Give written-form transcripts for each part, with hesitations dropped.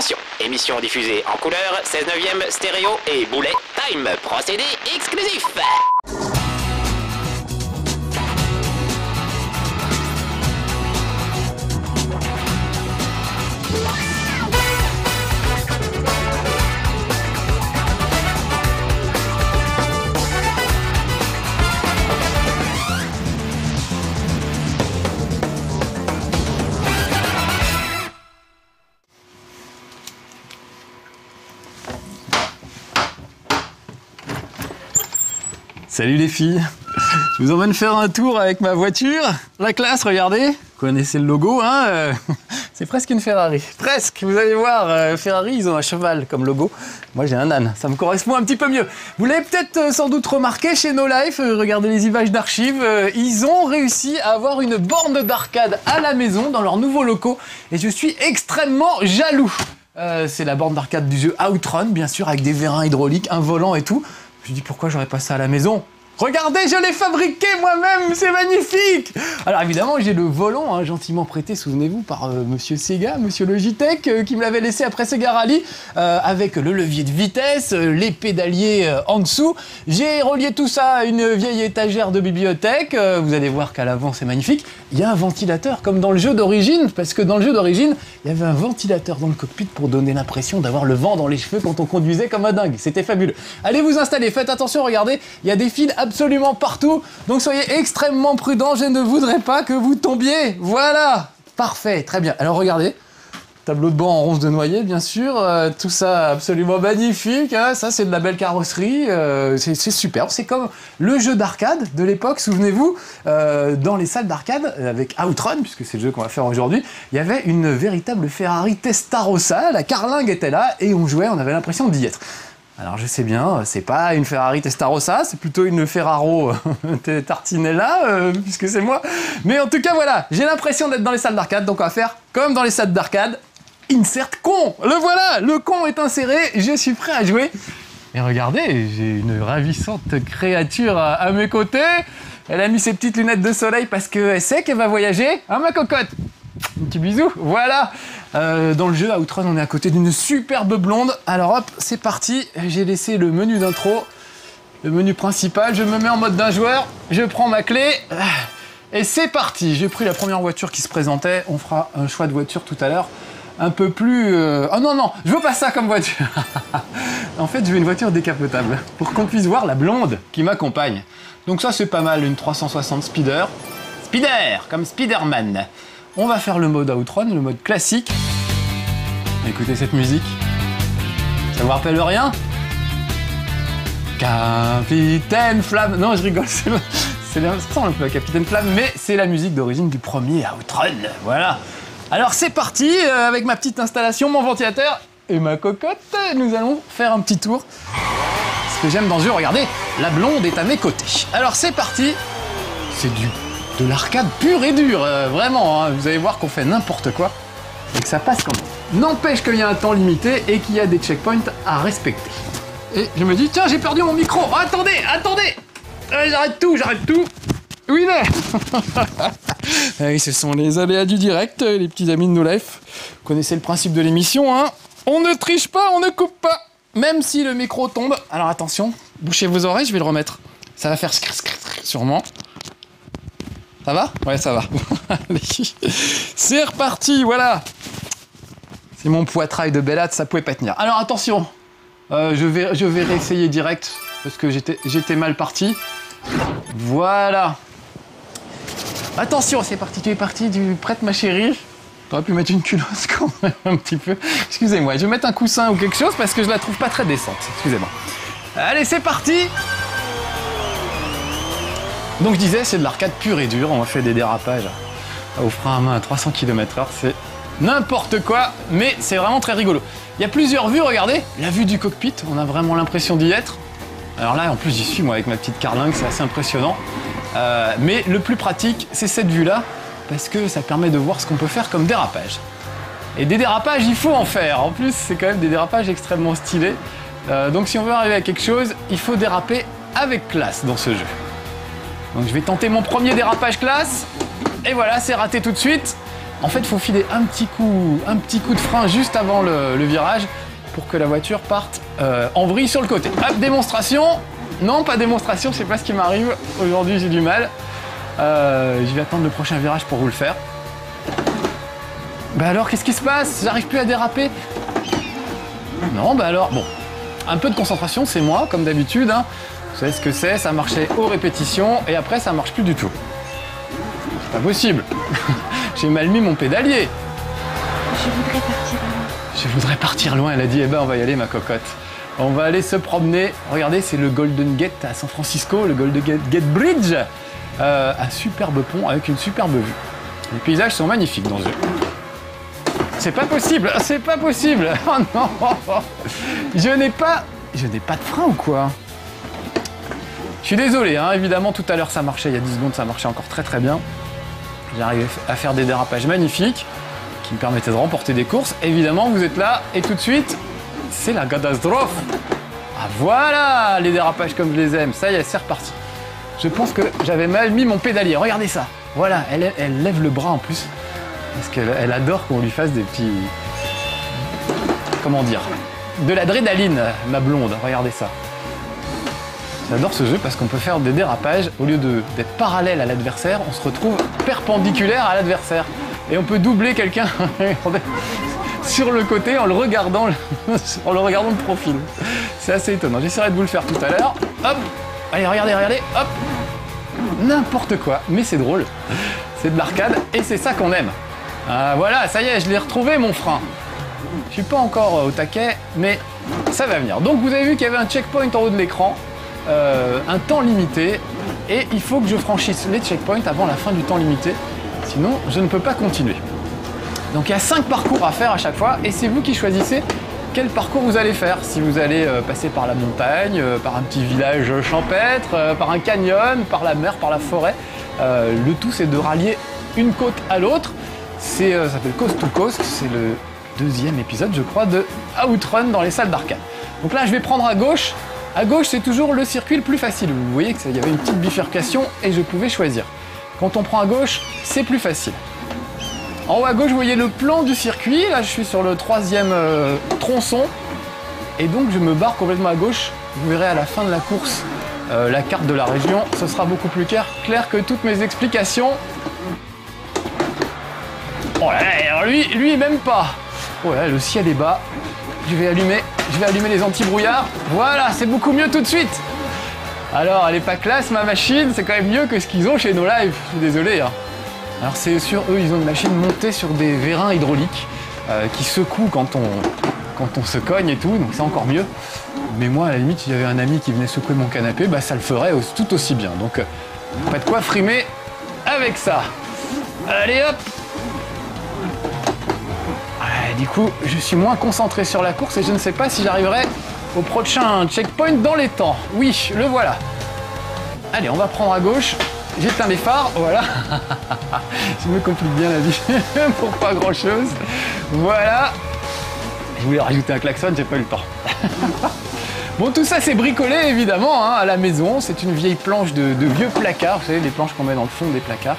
Attention, émission diffusée en couleur, 16/9 stéréo et boulet time, procédé exclusif. Salut les filles, je vous emmène faire un tour avec ma voiture. La classe, regardez, vous connaissez le logo, hein c'est presque une Ferrari, presque. Vous allez voir, Ferrari, ils ont un cheval comme logo. Moi, j'ai un âne, ça me correspond un petit peu mieux. Vous l'avez peut-être sans doute remarqué chez No Life, regardez les images d'archives, ils ont réussi à avoir une borne d'arcade à la maison dans leurs nouveaux locaux et je suis extrêmement jaloux. C'est la borne d'arcade du jeu Outrun, bien sûr, avec des vérins hydrauliques, un volant et tout. Je me dis pourquoi j'aurais pas ça à la maison? Regardez, je l'ai fabriqué moi-même, c'est magnifique! Alors évidemment, j'ai le volant, hein, gentiment prêté, souvenez-vous, par Monsieur Sega, Monsieur Logitech, qui me l'avait laissé après Sega Rally, avec le levier de vitesse, les pédaliers en dessous. J'ai relié tout ça à une vieille étagère de bibliothèque. Vous allez voir qu'à l'avant, c'est magnifique. Il y a un ventilateur, comme dans le jeu d'origine, parce que dans le jeu d'origine, il y avait un ventilateur dans le cockpit pour donner l'impression d'avoir le vent dans les cheveux quand on conduisait comme un dingue. C'était fabuleux. Allez vous installer, faites attention, regardez, il y a des fils absolument partout, donc soyez extrêmement prudents, je ne voudrais pas que vous tombiez. Voilà, parfait, très bien. Alors regardez, tableau de bord en ronce de noyer, bien sûr, tout ça absolument magnifique, hein. Ça c'est de la belle carrosserie, c'est superbe, c'est comme le jeu d'arcade de l'époque, souvenez-vous, dans les salles d'arcade, avec Outrun, puisque c'est le jeu qu'on va faire aujourd'hui, il y avait une véritable Ferrari Testarossa, la carlingue était là, et on jouait, on avait l'impression d'y être. Alors je sais bien, c'est pas une Ferrari Testarossa, c'est plutôt une Ferraro Tartinella, puisque c'est moi. Mais en tout cas voilà, j'ai l'impression d'être dans les salles d'arcade, donc on va faire comme dans les salles d'arcade. Insert con, le voilà, le con est inséré, je suis prêt à jouer. Et regardez, j'ai une ravissante créature à mes côtés. Elle a mis ses petites lunettes de soleil parce qu'elle sait qu'elle va voyager. Hein ma cocotte? Un petit bisou, voilà. Dans le jeu Outrun, on est à côté d'une superbe blonde. Alors hop, c'est parti. J'ai laissé le menu d'intro, le menu principal. Je me mets en mode d'un joueur. Je prends ma clé. Et c'est parti. J'ai pris la première voiture qui se présentait. On fera un choix de voiture tout à l'heure. Un peu plus... Oh non, non, je veux pas ça comme voiture. En fait, je veux une voiture décapotable. Pour qu'on puisse voir la blonde qui m'accompagne. Donc ça, c'est pas mal. Une 360 Speeder. Speeder, comme Spider-Man. On va faire le mode Outrun, le mode classique. Écoutez cette musique. Ça vous rappelle rien? Capitaine Flamme. Non, je rigole, c'est l'instant un peu Capitaine Flamme, mais c'est la musique d'origine du premier Outrun. Voilà. Alors c'est parti, avec ma petite installation, mon ventilateur et ma cocotte, nous allons faire un petit tour. Ce que j'aime dans ce jeu, regardez, la blonde est à mes côtés. Alors c'est parti. C'est de l'arcade pur et dur, vraiment, hein. Vous allez voir qu'on fait n'importe quoi et que ça passe quand même. N'empêche qu'il y a un temps limité et qu'il y a des checkpoints à respecter. Et je me dis, tiens, j'ai perdu mon micro. Oh, attendez, attendez, j'arrête tout. Oui, mais oui, ce sont les aléas du direct, les petits amis de No Life. Vous connaissez le principe de l'émission, hein. On ne triche pas, on ne coupe pas, même si le micro tombe. Alors attention, bouchez vos oreilles, je vais le remettre. Ça va faire sûrement. Ça va? Ouais, ça va. Allez, c'est reparti, voilà. C'est mon poitrail de Bellade, ça pouvait pas tenir. Alors attention, je vais réessayer direct parce que j'étais mal parti. Voilà. Attention, c'est parti, tu es parti, prête ma chérie. T'aurais pu mettre une culotte quand même un petit peu. Excusez-moi, je vais mettre un coussin ou quelque chose parce que je la trouve pas très décente. Excusez-moi. Allez, c'est parti. Donc je disais, c'est de l'arcade pur et dur, on fait des dérapages au frein à main à 300 km/h, c'est n'importe quoi, mais c'est vraiment très rigolo. Il y a plusieurs vues, regardez, la vue du cockpit, on a vraiment l'impression d'y être. Alors là, en plus j'y suis moi avec ma petite carlingue, c'est assez impressionnant. Mais le plus pratique, c'est cette vue-là, parce que ça permet de voir ce qu'on peut faire comme dérapage. Et des dérapages, il faut en faire, en plus c'est quand même des dérapages extrêmement stylés. Donc si on veut arriver à quelque chose, il faut déraper avec classe dans ce jeu. Donc je vais tenter mon premier dérapage classe, et voilà, c'est raté tout de suite. En fait, il faut filer un petit coup de frein juste avant le virage pour que la voiture parte en vrille sur le côté. Hop, démonstration. Non, pas démonstration, je sais pas ce qui m'arrive. Aujourd'hui, j'ai du mal. Je vais attendre le prochain virage pour vous le faire. Bah alors, qu'est-ce qui se passe? J'arrive plus à déraper. Non, bah alors, bon. Un peu de concentration, c'est moi, comme d'habitude. Hein. Vous savez ce que c'est, ça marchait aux répétitions et après, ça marche plus du tout. C'est pas possible. J'ai mal mis mon pédalier. Je voudrais partir loin. Je voudrais partir loin, elle a dit, eh ben on va y aller ma cocotte. On va aller se promener. Regardez, c'est le Golden Gate à San Francisco, le Golden Gate Bridge. Un superbe pont avec une superbe vue. Les paysages sont magnifiques dans ce jeu. C'est pas possible, c'est pas possible. Oh non, je n'ai pas de frein ou quoi? Je suis désolé, hein, évidemment tout à l'heure ça marchait, il y a 10 secondes ça marchait encore très très bien. J'ai arrivé à faire des dérapages magnifiques qui me permettaient de remporter des courses. Évidemment vous êtes là et tout de suite, c'est la catastrophe. Ah voilà, les dérapages comme je les aime, ça y est, c'est reparti. Je pense que j'avais mal mis mon pédalier, regardez ça. Voilà, elle lève le bras en plus. Parce qu'elle adore qu'on lui fasse des petits... Comment dire? De l'adrénaline, ma blonde, regardez ça. J'adore ce jeu parce qu'on peut faire des dérapages. Au lieu d'être parallèle à l'adversaire, on se retrouve perpendiculaire à l'adversaire. Et on peut doubler quelqu'un sur le côté en le regardant de profil. C'est assez étonnant. J'essaierai de vous le faire tout à l'heure. Hop! Allez, regardez, regardez, hop! N'importe quoi, mais c'est drôle. C'est de l'arcade et c'est ça qu'on aime. Voilà, ça y est, je l'ai retrouvé mon frein. Je suis pas encore au taquet, mais ça va venir. Donc vous avez vu qu'il y avait un checkpoint en haut de l'écran, un temps limité, et il faut que je franchisse les checkpoints avant la fin du temps limité, sinon je ne peux pas continuer. Donc il y a 5 parcours à faire à chaque fois, et c'est vous qui choisissez quel parcours vous allez faire. Si vous allez passer par la montagne, par un petit village champêtre, par un canyon, par la mer, par la forêt, le tout c'est de rallier une côte à l'autre. Ça s'appelle Coast to Coast, c'est le 2e épisode, je crois, de Outrun dans les salles d'arcade. Donc là, je vais prendre à gauche. À gauche, c'est toujours le circuit le plus facile. Vous voyez qu'il y avait une petite bifurcation et je pouvais choisir. Quand on prend à gauche, c'est plus facile. En haut à gauche, vous voyez le plan du circuit. Là, je suis sur le 3e tronçon. Et donc, je me barre complètement à gauche. Vous verrez à la fin de la course la carte de la région. Ce sera beaucoup plus clair que toutes mes explications. Oh là là, alors lui même pas. Oh là, le ciel est bas. Je vais allumer les anti-brouillards. Voilà, c'est beaucoup mieux tout de suite. Alors, elle est pas classe ma machine, c'est quand même mieux que ce qu'ils ont chez No Life. Je suis désolé. Hein. Alors c'est sûr, eux, ils ont une machine montée sur des vérins hydrauliques qui secouent quand on se cogne et tout, donc c'est encore mieux. Mais moi, à la limite, si j'avais un ami qui venait secouer mon canapé, bah ça le ferait tout aussi bien. Donc, pas de quoi frimer avec ça. Allez hop. Du coup, je suis moins concentré sur la course et je ne sais pas si j'arriverai au prochain checkpoint dans les temps. Oui, le voilà. Allez, on va prendre à gauche. J'éteins les phares, voilà. Je me complique bien la vie pour pas grand chose. Voilà. Je voulais rajouter un klaxon, j'ai pas eu le temps. Bon, tout ça c'est bricolé évidemment hein, à la maison. C'est une vieille planche de vieux placards, vous savez, les planches qu'on met dans le fond des placards.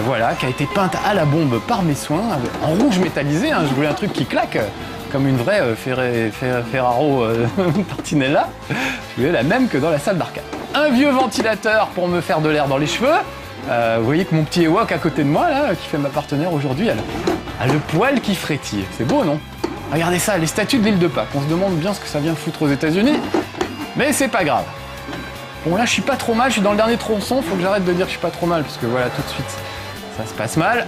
Voilà, qui a été peinte à la bombe par mes soins, en rouge métallisé. Hein, je voulais un truc qui claque, comme une vraie Ferraro Tartinella. Je voulais la même que dans la salle d'arcade. Un vieux ventilateur pour me faire de l'air dans les cheveux. Vous voyez que mon petit Ewok à côté de moi, là, qui fait ma partenaire aujourd'hui, elle a le poil qui frétille. C'est beau, non? Regardez ça, les statues de l'île de Pâques. On se demande bien ce que ça vient foutre aux États-Unis, mais c'est pas grave. Bon là je suis pas trop mal, je suis dans le dernier tronçon, faut que j'arrête de dire que je suis pas trop mal, parce que voilà, tout de suite, ça se passe mal.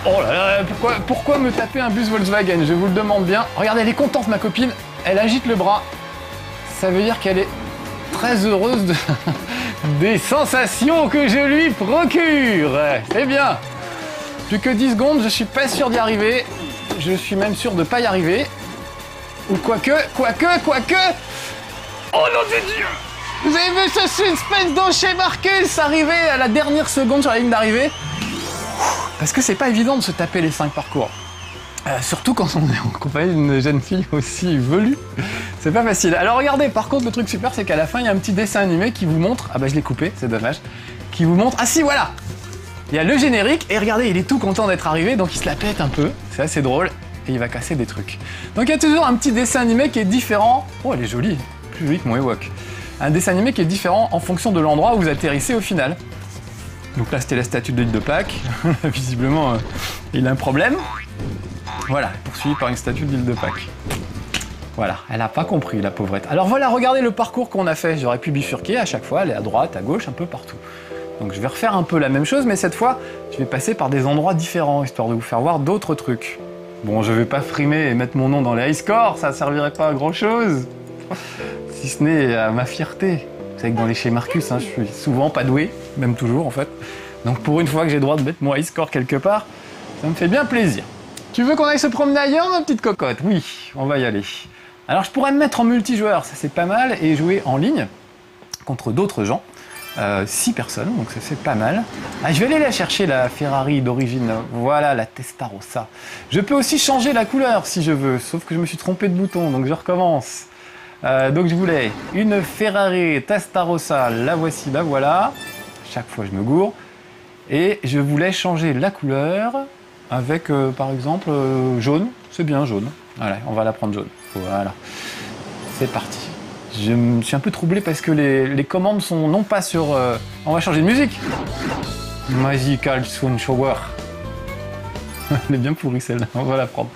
Oh là là, pourquoi me taper un bus Volkswagen? Je vous le demande bien. Regardez, elle est contente ma copine, elle agite le bras. Ça veut dire qu'elle est très heureuse des sensations que je lui procure. C'est bien. Plus que 10 secondes, je suis pas sûr d'y arriver. Je suis même sûr de pas y arriver. Ou quoique. Oh non de Dieu! Vous avez vu ce suspense dans chez Marcus arriver à la dernière seconde sur la ligne d'arrivée? Parce que c'est pas évident de se taper les 5 parcours. Surtout quand on est en compagnie d'une jeune fille aussi velue. C'est pas facile. Alors regardez, par contre le truc super c'est qu'à la fin il y a un petit dessin animé qui vous montre... Ah bah je l'ai coupé, c'est dommage. Qui vous montre... Ah si voilà! il y a le générique, et regardez, il est tout content d'être arrivé, donc il se la pète un peu, c'est assez drôle, et il va casser des trucs. Donc il y a toujours un petit dessin animé qui est différent. Oh, elle est jolie, plus jolie que mon Ewok. Un dessin animé qui est différent en fonction de l'endroit où vous atterrissez au final. Donc là, c'était la statue de l'île de Pâques. Visiblement, il a un problème. Voilà, poursuivi par une statue de l'île de Pâques. Voilà, elle n'a pas compris, la pauvrette. Alors voilà, regardez le parcours qu'on a fait. J'aurais pu bifurquer à chaque fois, aller à droite, à gauche, un peu partout. Donc je vais refaire un peu la même chose, mais cette fois, je vais passer par des endroits différents, histoire de vous faire voir d'autres trucs. Bon, je vais pas frimer et mettre mon nom dans les high scores, ça servirait pas à grand chose. Si ce n'est à ma fierté. Vous savez que dans les chez Marcus, je suis souvent pas doué, même toujours en fait. Donc pour une fois que j'ai le droit de mettre mon high score quelque part, ça me fait bien plaisir. Tu veux qu'on aille se promener ailleurs, ma petite cocotte? Oui, on va y aller. Alors je pourrais me mettre en multijoueur, ça c'est pas mal, et jouer en ligne contre d'autres gens. 6 personnes, donc ça c'est pas mal. Ah, je vais aller la chercher, la Ferrari d'origine. Voilà, la Testarossa. Je peux aussi changer la couleur si je veux, sauf que je me suis trompé de bouton, donc je recommence. Donc je voulais une Ferrari Testarossa, la voici, la voilà. Chaque fois je me gourre. Et je voulais changer la couleur avec, par exemple, jaune. C'est bien jaune. Voilà, on va la prendre jaune. Voilà. C'est parti. Je me suis un peu troublé parce que les commandes sont non pas sur... On va changer de musique. Magical Sound Shower. Elle est bien pourrie celle-là, on va la prendre.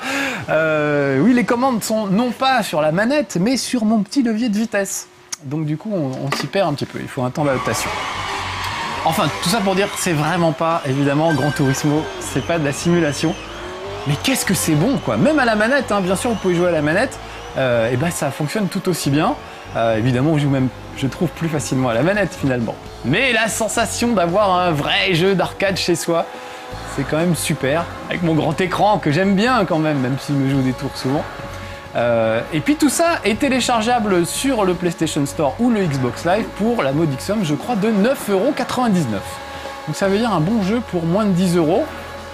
Oui, les commandes sont non pas sur la manette, mais sur mon petit levier de vitesse. Donc du coup, on s'y perd un petit peu, il faut un temps d'adaptation. Enfin, tout ça pour dire, c'est vraiment pas, évidemment, Gran Turismo, c'est pas de la simulation. Mais qu'est-ce que c'est bon, quoi. Même à la manette, hein, bien sûr, vous pouvez jouer à la manette, et ben ça fonctionne tout aussi bien. Évidemment, on joue même, je trouve, plus facilement à la manette, finalement. Mais la sensation d'avoir un vrai jeu d'arcade chez soi, c'est quand même super, avec mon grand écran que j'aime bien quand même s'il me joue des tours souvent. Et puis tout ça est téléchargeable sur le PlayStation Store ou le Xbox Live pour la modique somme, je crois, de 9,99 €. Donc ça veut dire un bon jeu pour moins de 10 €.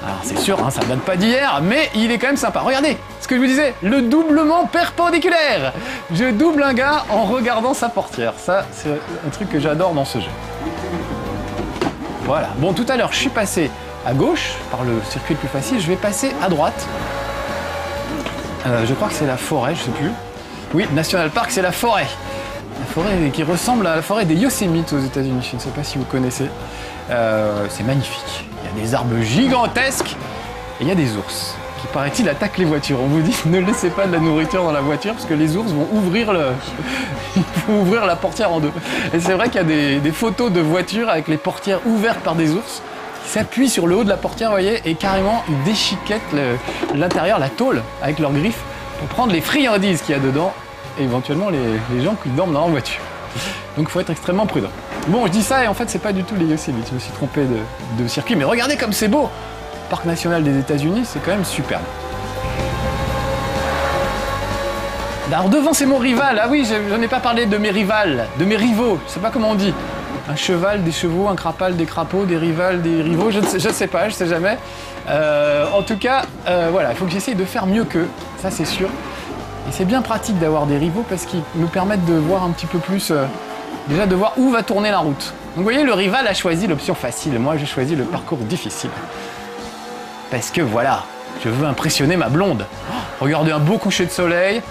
Alors c'est sûr, hein, ça ne date pas d'hier, mais il est quand même sympa. Regardez, ce que je vous disais, le doublement perpendiculaire. Je double un gars en regardant sa portière. Ça, c'est un truc que j'adore dans ce jeu. Voilà. Bon, tout à l'heure, je suis passé à gauche, par le circuit le plus facile, je vais passer à droite. Je crois que c'est la forêt, je sais plus. Oui, National Park, c'est la forêt. La forêt qui ressemble à la forêt des Yosemite aux États-Unis. Je ne sais pas si vous connaissez. C'est magnifique. Il y a des arbres gigantesques et il y a des ours qui, paraît-il, attaquent les voitures. On vous dit, ne laissez pas de la nourriture dans la voiture parce que les ours vont ouvrir la portière en deux. Et c'est vrai qu'il y a des photos de voitures avec les portières ouvertes par des ours qui s'appuient sur le haut de la portière, vous voyez, et carrément ils déchiquettent l'intérieur, la tôle, avec leurs griffes pour prendre les friandises qu'il y a dedans et éventuellement les gens qui dorment dans la voiture. Donc il faut être extrêmement prudent. Bon, je dis ça et en fait c'est pas du tout les Yosemite, je me suis trompé de circuit, mais regardez comme c'est beau! Parc national des États-Unis, c'est quand même superbe. Alors devant c'est mon rival, ah oui, j'en ai pas parlé de mes rivales, de mes rivaux, je sais pas comment on dit. Un cheval, des chevaux, un crapal, des crapauds, des rivales, des rivaux, je sais pas, je sais jamais. En tout cas, voilà, il faut que j'essaye de faire mieux qu'eux, ça c'est sûr. Et c'est bien pratique d'avoir des rivaux parce qu'ils nous permettent de voir un petit peu plus, déjà de voir où va tourner la route. Donc vous voyez, le rival a choisi l'option facile, moi j'ai choisi le parcours difficile. Parce que voilà, je veux impressionner ma blonde. Oh, regardez un beau coucher de soleil,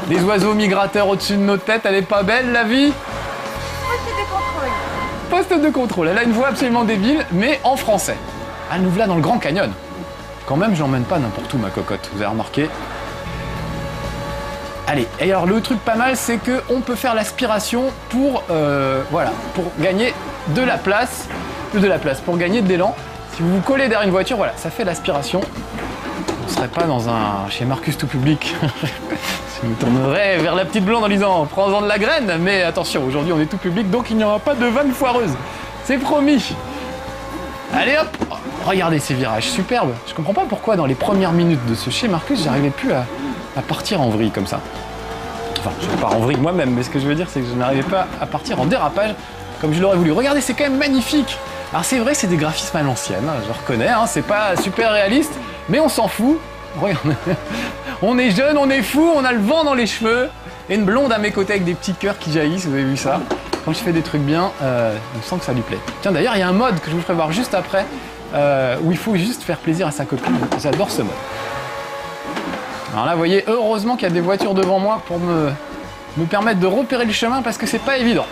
des oiseaux migrateurs au-dessus de nos têtes, elle est pas belle la vie? Poste de contrôle. Poste de contrôle, elle a une voix absolument débile, mais en français. Elle nous voilà dans le Grand Canyon. Quand même, je l'emmène pas n'importe où ma cocotte, vous avez remarqué. Allez, et alors le truc pas mal, c'est qu'on peut faire l'aspiration pour, voilà, pour gagner de la place, pour gagner de l'élan. Si vous vous collez derrière une voiture, voilà, ça fait l'aspiration. On ne serait pas chez Marcus tout public. Je me tournerais vers la petite blonde en disant « prends-en de la graine », mais attention, aujourd'hui on est tout public, donc il n'y aura pas de vanne foireuse. C'est promis. Allez hop, regardez ces virages superbes. Je comprends pas pourquoi dans les premières minutes de ce chez Marcus, j'arrivais plus à partir en vrille comme ça. Enfin, je pars en vrille moi-même, mais ce que je veux dire, c'est que je n'arrivais pas à partir en dérapage comme je l'aurais voulu. Regardez, c'est quand même magnifique. Alors c'est vrai que c'est des graphismes à l'ancienne, hein, je reconnais, hein, c'est pas super réaliste, mais on s'en fout. Regardez, on est jeune, on est fou, on a le vent dans les cheveux, et une blonde à mes côtés avec des petits cœurs qui jaillissent, vous avez vu ça? quand je fais des trucs bien, on sent que ça lui plaît. Tiens, d'ailleurs, il y a un mode que je vous ferai voir juste après, où il faut juste faire plaisir à sa copine. J'adore ce mode. Alors là, vous voyez, heureusement qu'il y a des voitures devant moi pour me permettre de repérer le chemin parce que c'est pas évident.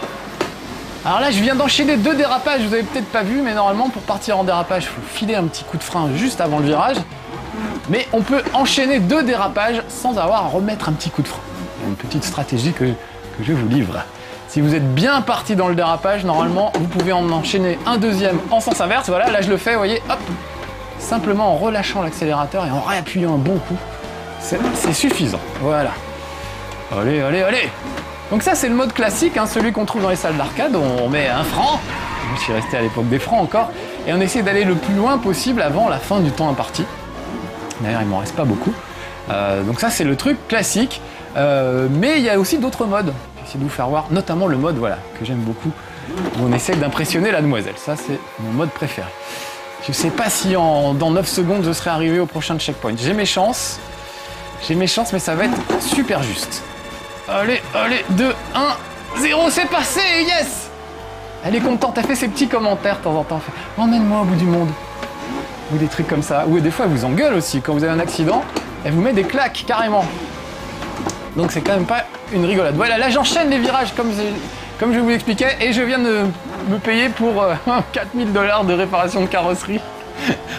Alors là, je viens d'enchaîner 2 dérapages, vous avez peut-être pas vu, mais normalement, pour partir en dérapage, il faut filer un petit coup de frein juste avant le virage. Mais on peut enchaîner 2 dérapages sans avoir à remettre un petit coup de frein. Une petite stratégie que je vous livre. Si vous êtes bien parti dans le dérapage, normalement, vous pouvez en enchaîner un deuxième en sens inverse. Voilà, là je le fais, vous voyez, hop, simplement en relâchant l'accélérateur et en réappuyant un bon coup. C'est suffisant, voilà. Allez, allez, allez. Donc ça, c'est le mode classique, hein, celui qu'on trouve dans les salles d'arcade. On met un franc, je suis resté à l'époque des francs encore, et on essaie d'aller le plus loin possible avant la fin du temps imparti. D'ailleurs, il m'en reste pas beaucoup. Donc ça, c'est le truc classique. Mais il y a aussi d'autres modes. J'essaie de vous faire voir, notamment le mode voilà, que j'aime beaucoup, où on essaie d'impressionner la demoiselle. Ça, c'est mon mode préféré. Je sais pas si dans 9 secondes, je serai arrivé au prochain checkpoint. J'ai mes chances, mais ça va être super juste. Allez, allez, 2, 1, 0, c'est passé, yes! Elle est contente, elle fait ses petits commentaires de temps en temps. Elle fait, emmène-moi au bout du monde. Ou des trucs comme ça. Ou des fois, elle vous engueule aussi. Quand vous avez un accident, elle vous met des claques, carrément. Donc c'est quand même pas une rigolade. Voilà, là j'enchaîne les virages comme je vous l'expliquais et je viens de me payer pour 4000 $ de réparation de carrosserie.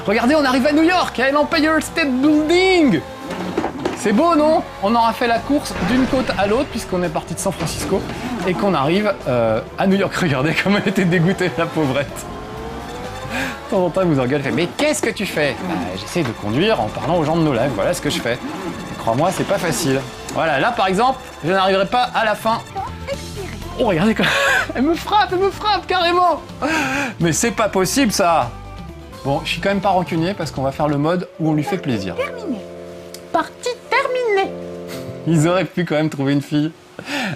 Regardez, on arrive à New York, à l'Empire State Building. C'est beau, non? On aura fait la course d'une côte à l'autre puisqu'on est parti de San Francisco et qu'on arrive à New York. Regardez comme elle était dégoûtée, la pauvrette. De temps en temps, elle vous engueule, fait, mais qu'est-ce que tu fais? J'essaie de conduire en parlant aux gens de nos lives, voilà ce que je fais. Et crois-moi, c'est pas facile. Voilà, là par exemple, je n'arriverai pas à la fin. Oh, regardez quand elle me frappe carrément. Mais c'est pas possible ça. Bon, je suis quand même pas rancunier parce qu'on va faire le mode où on lui fait plaisir. Terminé. Partie terminée. Ils auraient pu quand même trouver une fille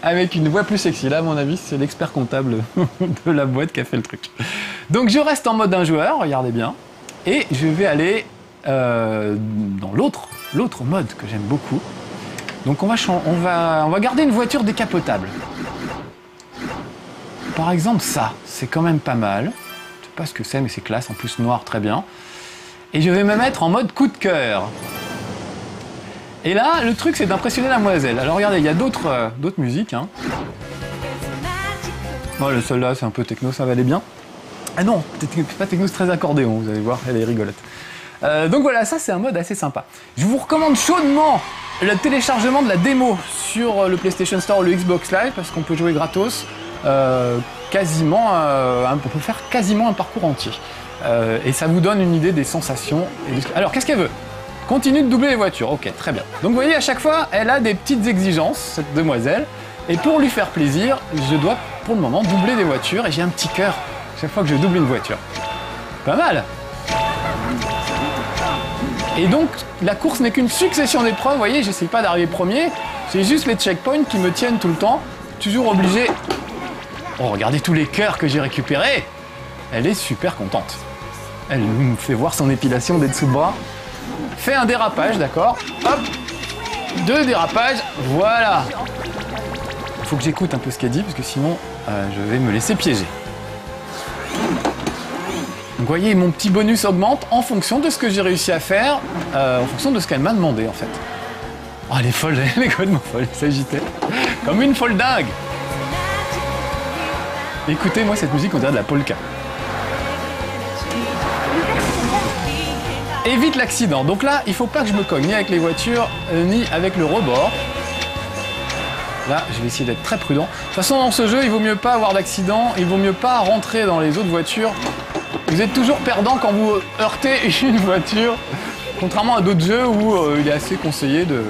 avec une voix plus sexy. Là, à mon avis, c'est l'expert comptable de la boîte qui a fait le truc. Donc je reste en mode un joueur, regardez bien. Et je vais aller dans l'autre mode que j'aime beaucoup. Donc on va garder une voiture décapotable. Par exemple ça, c'est quand même pas mal. Je sais pas ce que c'est mais c'est classe, en plus noir, très bien. Et je vais me mettre en mode coup de cœur. Et là, le truc c'est d'impressionner la demoiselle. Alors regardez, il y a d'autres musiques. Hein. Bon, le seul là c'est un peu techno, ça va aller bien. Ah non, pas techno, c'est très accordéon, vous allez voir, elle est rigolote. Donc voilà, ça c'est un mode assez sympa. Je vous recommande chaudement le téléchargement de la démo sur le PlayStation Store ou le Xbox Live parce qu'on peut jouer gratos, quasiment, on peut faire quasiment un parcours entier. Et ça vous donne une idée des sensations. Alors qu'est-ce qu'elle veut? Continue de doubler les voitures, ok, très bien. Donc vous voyez, à chaque fois, elle a des petites exigences, cette demoiselle. Et pour lui faire plaisir, je dois pour le moment doubler des voitures et j'ai un petit cœur chaque fois que je double une voiture. Pas mal! Et donc, la course n'est qu'une succession d'épreuves, vous voyez, j'essaie pas d'arriver premier, c'est juste les checkpoints qui me tiennent tout le temps, toujours obligé... Oh, regardez tous les cœurs que j'ai récupérés! Elle est super contente. Elle me fait voir son épilation des dessous de bras. Fait un dérapage, d'accord? Hop! 2 dérapages, voilà! Il faut que j'écoute un peu ce qu'elle dit, parce que sinon, je vais me laisser piéger. Donc vous voyez, mon petit bonus augmente en fonction de ce que j'ai réussi à faire, en fonction de ce qu'elle m'a demandé en fait. Oh, elle est folle, elle est complètement folle, elle s'agitait. Comme une folle dingue. Écoutez, moi cette musique on dirait de la polka. Évite l'accident. Donc là, il faut pas que je me cogne ni avec les voitures, ni avec le rebord. Là, je vais essayer d'être très prudent. De toute façon, dans ce jeu, il vaut mieux pas avoir d'accident, il vaut mieux pas rentrer dans les autres voitures. Vous êtes toujours perdant quand vous heurtez une voiture, contrairement à d'autres jeux où il est assez conseillé de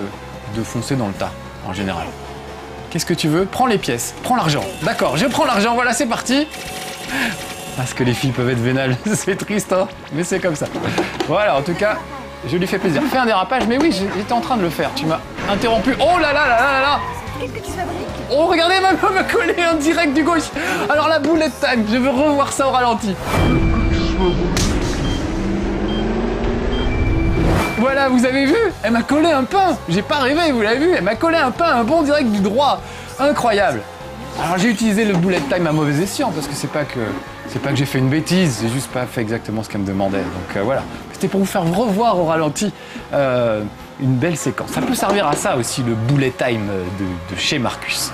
foncer dans le tas, en général. Qu'est-ce que tu veux? Prends les pièces, prends l'argent. D'accord, je prends l'argent, voilà, c'est parti. Parce que les filles peuvent être vénales, c'est triste, hein, mais c'est comme ça. Voilà, en tout cas, je lui fais plaisir. Fais un dérapage, mais oui, j'étais en train de le faire, tu m'as interrompu. Oh là là là là là! Qu'est-ce que tu fabriques? Oh, regardez, elle m'a collé en direct du gauche. Alors la bullet time, je veux revoir ça au ralenti. Voilà, vous avez vu? Elle m'a collé un pain. J'ai pas rêvé, vous l'avez vu? Elle m'a collé un pain, un bon direct du droit. Incroyable. Alors j'ai utilisé le bullet time à mauvais escient parce que c'est pas que j'ai fait une bêtise, j'ai juste pas fait exactement ce qu'elle me demandait. Donc voilà, c'était pour vous faire revoir au ralenti une belle séquence. Ça peut servir à ça aussi le bullet time de chez Marcus.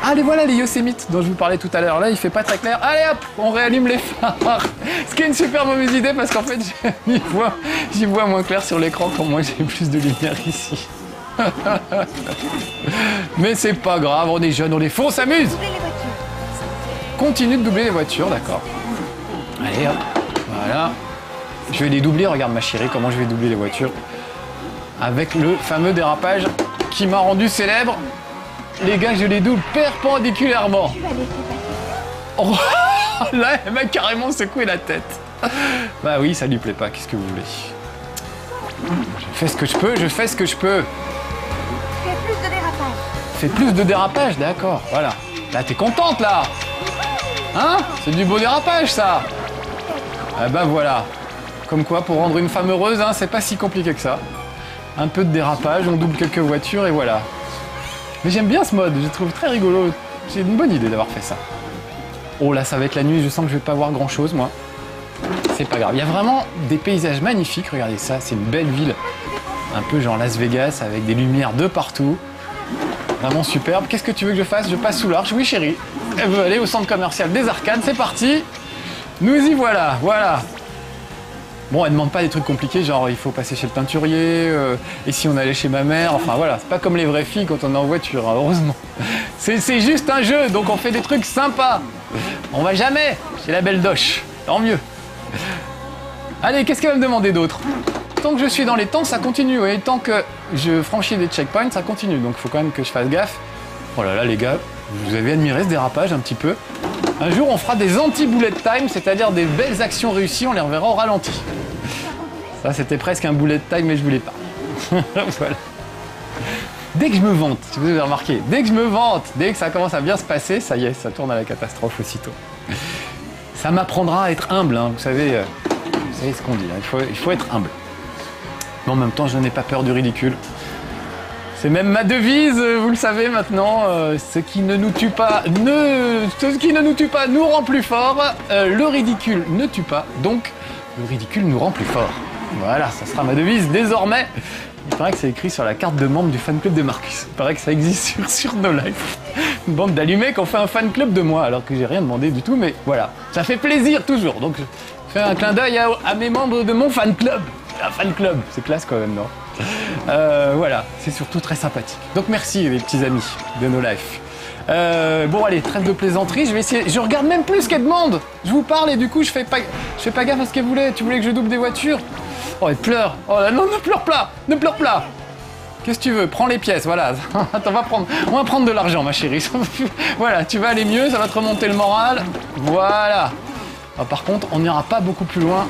Allez, voilà les Yosémites dont je vous parlais tout à l'heure. Là, il fait pas très clair. Allez hop, on réallume les phares. Ce qui est une super mauvaise idée parce qu'en fait, j'y vois moins clair sur l'écran quand moi j'ai plus de lumière ici. Mais c'est pas grave, on est jeunes, on est fous, on s'amuse. Continue de doubler les voitures, d'accord. Allez hop, voilà. Je vais les doubler, regarde ma chérie, comment je vais doubler les voitures. Avec le fameux dérapage qui m'a rendu célèbre. Les gars, je les double perpendiculairement. Oh, là, elle m'a carrément secoué la tête. Bah oui, ça lui plaît pas, qu'est-ce que vous voulez? Je fais ce que je peux, je fais ce que je peux. Fais plus de dérapage. Fais plus de dérapage, d'accord, voilà. Là, t'es contente, là? Hein? C'est du beau dérapage, ça. Ah bah voilà. Comme quoi, pour rendre une femme heureuse, hein, c'est pas si compliqué que ça. Un peu de dérapage, on double quelques voitures et voilà. Mais j'aime bien ce mode, je le trouve très rigolo. C'est une bonne idée d'avoir fait ça. Oh là, ça va être la nuit, je sens que je vais pas voir grand chose, moi. C'est pas grave. Il y a vraiment des paysages magnifiques, regardez ça, c'est une belle ville. Un peu genre Las Vegas, avec des lumières de partout. Vraiment superbe. Qu'est-ce que tu veux que je fasse? Je passe sous l'arche. Oui, chérie. Elle veut aller au centre commercial des Arcades, c'est parti. Nous y voilà, voilà. Bon, elle ne demande pas des trucs compliqués, genre il faut passer chez le teinturier, et si on allait chez ma mère, enfin voilà, c'est pas comme les vraies filles quand on est en voiture, hein, heureusement. C'est juste un jeu, donc on fait des trucs sympas. On va jamais chez la belle Doche, tant mieux. Allez, qu'est-ce qu'elle va me demander d'autre? Tant que je suis dans les temps, ça continue, et tant que je franchis des checkpoints, ça continue, donc il faut quand même que je fasse gaffe. Oh là là les gars, vous avez admiré ce dérapage un petit peu. Un jour, on fera des anti-bullet time, c'est-à-dire des belles actions réussies, on les reverra au ralenti. Ça, c'était presque un bullet time, mais je voulais pas. Voilà. Dès que je me vante, si vous avez remarqué, dès que je me vante, dès que ça commence à bien se passer, ça y est, ça tourne à la catastrophe aussitôt. Ça m'apprendra à être humble, hein, vous savez ce qu'on dit, hein, il faut être humble. Mais en même temps, je n'ai pas peur du ridicule. C'est même ma devise, vous le savez maintenant, ce qui ne nous tue pas nous rend plus fort, le ridicule ne tue pas, donc le ridicule nous rend plus fort. Voilà, ça sera ma devise désormais. Il paraît que c'est écrit sur la carte de membre du fan club de Marcus. Il paraît que ça existe sur No Life. Une bande d'allumés qui ont fait un fan club de moi, alors que j'ai rien demandé du tout, mais voilà. Ça fait plaisir toujours, donc je fais un clin d'œil à mes membres de mon fan club. Un fan club, c'est classe quand même, non? Voilà, c'est surtout très sympathique. Donc merci les petits amis de No Life. Bon allez, trêve de plaisanterie, je vais essayer. Je regarde même plus ce qu'elle demande. Je vous parle et du coup je fais pas gaffe à ce qu'elle voulait. Tu voulais que je double des voitures? Oh elle pleure. Oh là, non, ne pleure pas, ne pleure pas. Qu'est-ce que tu veux? Prends les pièces, voilà. Attends, on va prendre de l'argent ma chérie. Voilà, tu vas aller mieux, ça va te remonter le moral. Voilà. Ah, par contre, on n'ira pas beaucoup plus loin.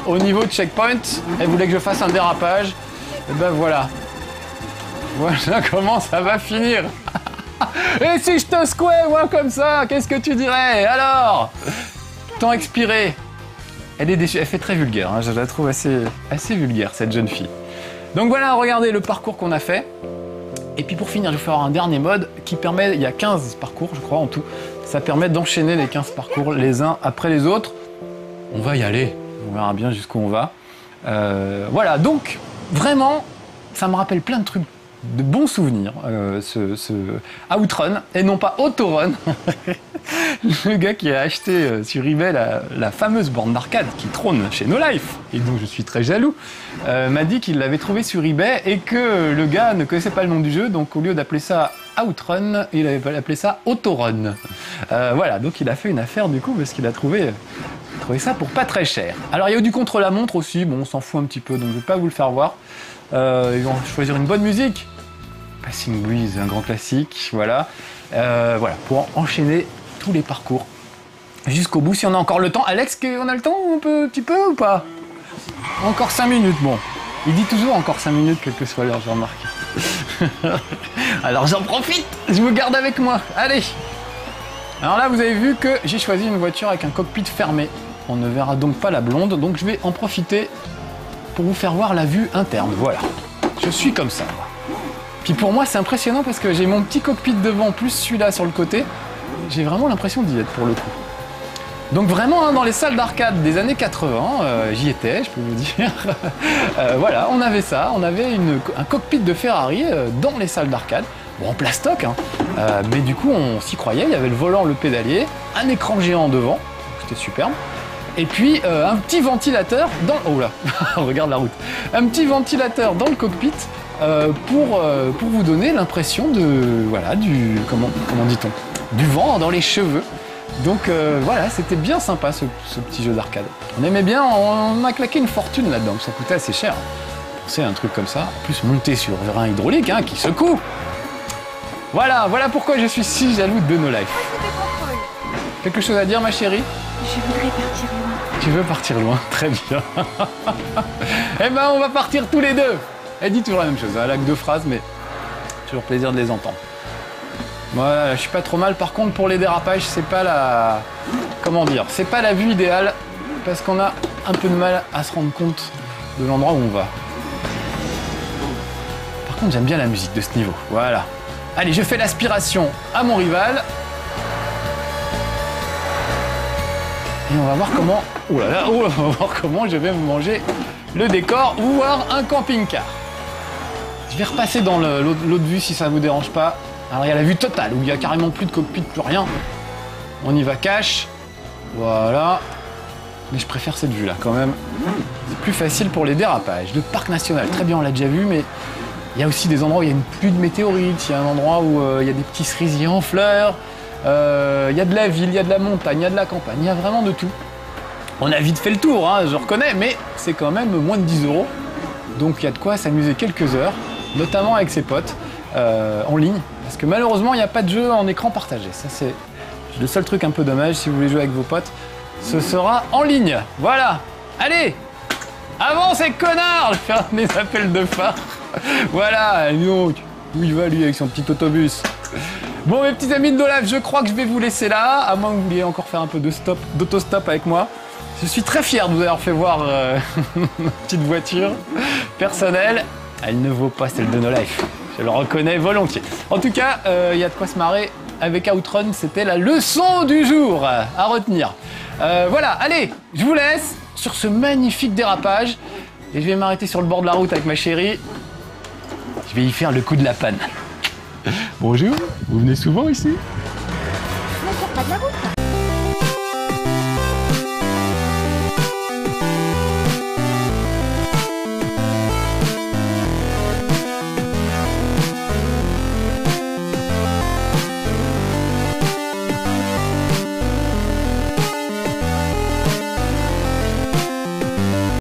Au niveau de checkpoint, elle voulait que je fasse un dérapage. Et ben voilà. Voilà comment ça va finir. Et si je te secouais, moi, comme ça, qu'est-ce que tu dirais? Alors, temps expiré. Elle est déçue, elle fait très vulgaire, hein. Je la trouve assez vulgaire, cette jeune fille. Donc voilà, regardez le parcours qu'on a fait. Et puis pour finir, je vais faire un dernier mode qui permet, il y a 15 parcours, je crois, en tout. Ça permet d'enchaîner les 15 parcours les uns après les autres. On va y aller, on verra bien jusqu'où on va. Voilà, donc, vraiment, ça me rappelle plein de trucs, de bons souvenirs, ce Outrun, et non pas Autorun. Le gars qui a acheté sur eBay la fameuse borne d'arcade qui trône chez No Life, et dont je suis très jaloux, m'a dit qu'il l'avait trouvé sur eBay et que le gars ne connaissait pas le nom du jeu, donc au lieu d'appeler ça Outrun, il avait appelé ça Autorun. Voilà, donc il a fait une affaire du coup parce qu'il a trouvé ça pour pas très cher. Alors il y a eu du contre-la-montre aussi, bon on s'en fout un petit peu, donc je vais pas vous le faire voir. Ils vont choisir une bonne musique. Passing Breeze, un grand classique, voilà. Voilà, pour enchaîner tous les parcours jusqu'au bout, si on a encore le temps. Alex, on a le temps un petit peu ou pas? Encore 5 minutes, bon. Il dit toujours encore 5 minutes, quelle que soit l'heure, j'ai remarqué. Alors j'en profite, je me garde avec moi, allez. Alors là, vous avez vu que j'ai choisi une voiture avec un cockpit fermé. On ne verra donc pas la blonde, donc je vais en profiter pour vous faire voir la vue interne, voilà. Je suis comme ça, moi. Puis pour moi, c'est impressionnant parce que j'ai mon petit cockpit devant, plus celui-là sur le côté. J'ai vraiment l'impression d'y être pour le coup. Donc vraiment, hein, dans les salles d'arcade des années 80, j'y étais, je peux vous dire. Voilà, on avait ça, on avait un cockpit de Ferrari dans les salles d'arcade. Bon, en plastoc, hein. Mais du coup, on s'y croyait. Il y avait le volant, le pédalier, un écran géant devant, c'était superbe. Et puis un petit ventilateur dans... Oh là, regarde la route. Un petit ventilateur dans le cockpit pour vous donner l'impression de... Voilà, comment dit-on? Du vent dans les cheveux. Donc voilà, c'était bien sympa ce petit jeu d'arcade. On aimait bien, on a claqué une fortune là-dedans, ça coûtait assez cher. C'est un truc comme ça, en plus monté sur un hydraulique hein, qui secoue. Voilà pourquoi je suis si jaloux de No Life. Quelque chose à dire ma chérie? Je voudrais partir loin. Tu veux partir loin? Très bien. Eh ben on va partir tous les deux. Elle dit toujours la même chose, elle a que 2 phrases, mais toujours plaisir de les entendre. Voilà, je suis pas trop mal. Par contre, pour les dérapages, c'est pas la... Comment dire? C'est pas la vue idéale, parce qu'on a un peu de mal à se rendre compte de l'endroit où on va. Par contre, j'aime bien la musique de ce niveau. Voilà. Allez, je fais l'aspiration à mon rival. Et on va voir comment... Oh là là, on va voir comment je vais me manger le décor ou voir un camping-car. Je vais repasser dans l'autre vue si ça vous dérange pas. Alors il y a la vue totale où il y a carrément plus de cockpit, plus rien. On y va cash. Voilà. Mais je préfère cette vue là quand même. C'est plus facile pour les dérapages. Le parc national, très bien, on l'a déjà vu, mais il y a aussi des endroits où il y a une pluie de météorites. Il y a un endroit où il y a des petits cerisiers en fleurs. Il y a de la ville, il y a de la montagne, il y a de la campagne, il y a vraiment de tout. On a vite fait le tour, hein, je reconnais, mais c'est quand même moins de 10 €. Donc il y a de quoi s'amuser quelques heures, notamment avec ses potes, en ligne. Parce que malheureusement, il n'y a pas de jeu en écran partagé. Ça, c'est le seul truc un peu dommage. Si vous voulez jouer avec vos potes, ce sera en ligne. Voilà. Allez, avance ces connards, faire des appels de phare. Voilà, donc, où il va lui avec son petit autobus. Bon, mes petits amis de No Life, je crois que je vais vous laisser là, à moins que vous vouliez encore faire un peu d'autostop avec moi. Je suis très fier de vous avoir fait voir ma petite voiture personnelle. Elle ne vaut pas celle de No Life. Je le reconnais volontiers. En tout cas, il y a de quoi se marrer avec Outrun. C'était la leçon du jour à retenir. Voilà, allez, je vous laisse sur ce magnifique dérapage. Et je vais m'arrêter sur le bord de la route avec ma chérie. Je vais y faire le coup de la panne. Bonjour, vous venez souvent ici ?